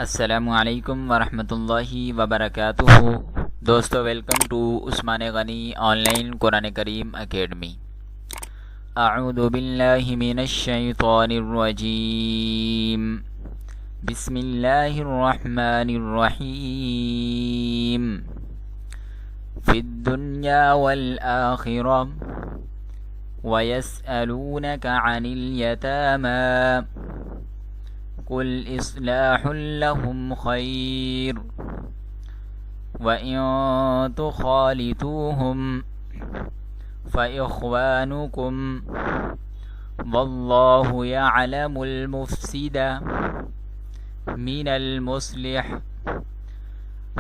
अस्सलामुअलैकुम वरहमतुल्लाहि वबरकातुहू। दोस्तों, welcome to Usman Ghani online Quran Kareem academy. अऊज़ु बिल्लाहि मिनश शैतानिर रजीम। बिस्मिल्लाहिर रहमानिर रहीम। फिद दुन्या वल आखिरा वयस्अलूनका अनिल यतामा कुल इस्लाहुल लहुम खैर वइन तुखालितूहुम फ़इख्वानुकुम वल्लाहु यअलमुल मुफ़्सिदा मिनल मुस्लिह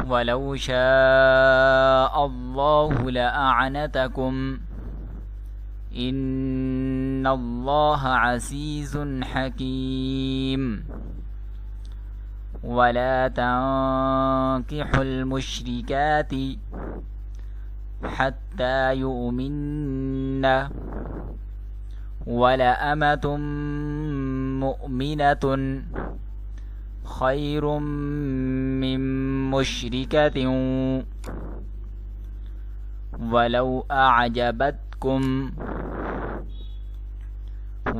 वलौ शाअल्लाहु लअअनतकुम इन्नल्लाह अज़ीज़ुन हकीम। वला तंकिहुल मुश्रिकाति हत्ता युमिन्ना वला अमतुम मुमिनतुन खैरुम मिन मुश्रिकतिन वलौ अअजबतकुम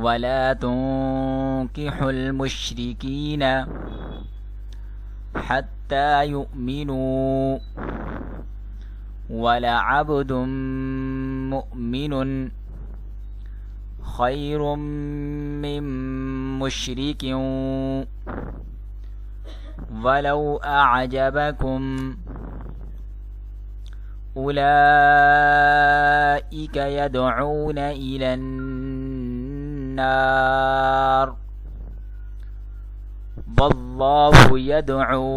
वला तुंकिहुल मुश्रिकीना हत्ता युमिनू वला अब्दुम मुमिनुन खैरुम मिन मुश्रिकिन वलौ अअजबकुम उलाइका यदऊन इलन नार वल्लाहु यदऊ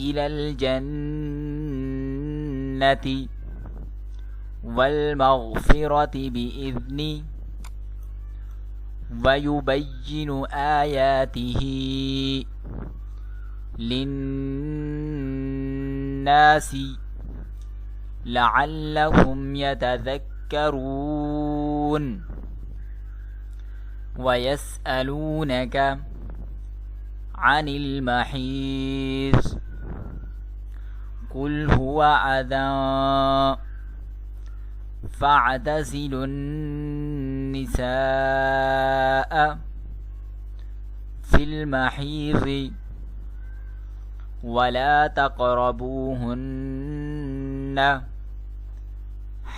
इलल जन्नति वल मग़फ़िरति बिइज़्नि वयुबय्यिनु आयातिही लिन्नासि लअल्लहुम यतज़क्करून। वयस्अलूनका अनिल महीज़ कुल हुवा अज़ा फ़अतज़िलुन निसाअ फ़िल महीज़ वला तक़रबूहुन्न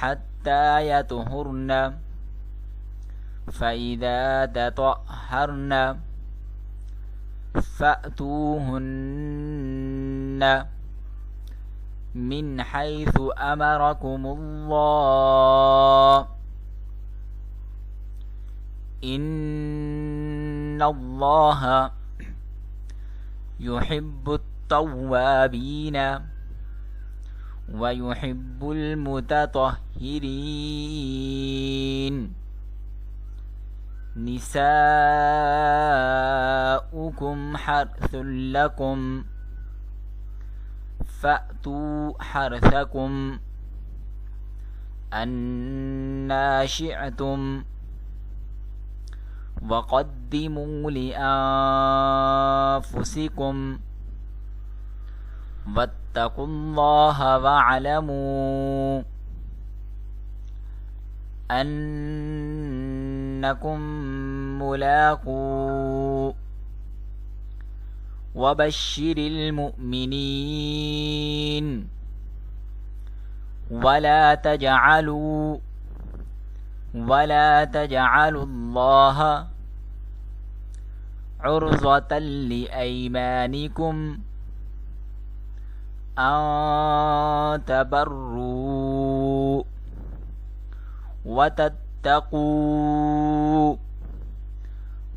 हत्ता यतहुरन फ़इज़ा ततहरन फ़अतूहुन्न मिन हैसु अमरकुमुल्लाह इन्नल्लाह युहिब्बुत तव्वाबीन व युहिब्बुल मुतत्तहिरीन। निसाउकुम हर्सुल लकुम फ़अतू हर्सकुम अन्ना शिअतुम वक़द्दिमू लिअन्फुसिकुम वत्तक़ुल्लाह वअलमू अन्नकुम मुलाक़ू वबश्शिरिल मुअमिनीन वला तजअलुल्लाह उर्ज़तन लिअयमानिकुम अन तबर्रू वतत्तक़ू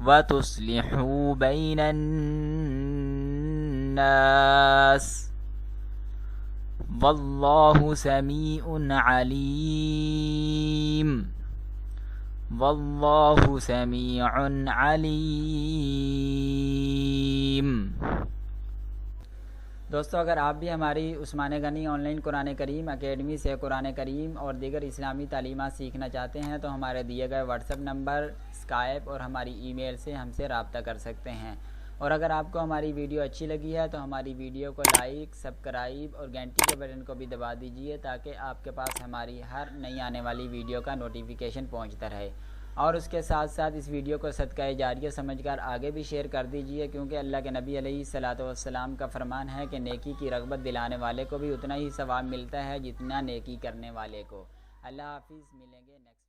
वतुस्लिहू बैनन नास वल्लाहु समीउन अलीम। वल्लाहु समीउन अलीम। दोस्तों, अगर आप भी हमारी उस्मान गनी ऑनलाइन कुरान करीम एकेडमी से कुरान करीम और दीगर इस्लामी तालीमात सीखना चाहते हैं तो हमारे दिए गए व्हाट्सएप नंबर, स्काइप और हमारी ईमेल से हमसे रब्ता कर सकते हैं। और अगर आपको हमारी वीडियो अच्छी लगी है तो हमारी वीडियो को लाइक, सब्सक्राइब और घंटी के बटन को भी दबा दीजिए, ताकि आपके पास हमारी हर नई आने वाली वीडियो का नोटिफिकेशन पहुंचता रहे। और उसके साथ साथ इस वीडियो को सदका जारिया समझकर आगे भी शेयर कर दीजिए, क्योंकि अल्लाह के नबी अलैहिस्सलातु वस्सलाम का फरमान है कि नेकी की रग़बत दिलाने वाले को भी उतना ही सवाब मिलता है जितना नेकी करने वाले को। अल्लाह हाफिज़, मिलेंगे नेक्स्ट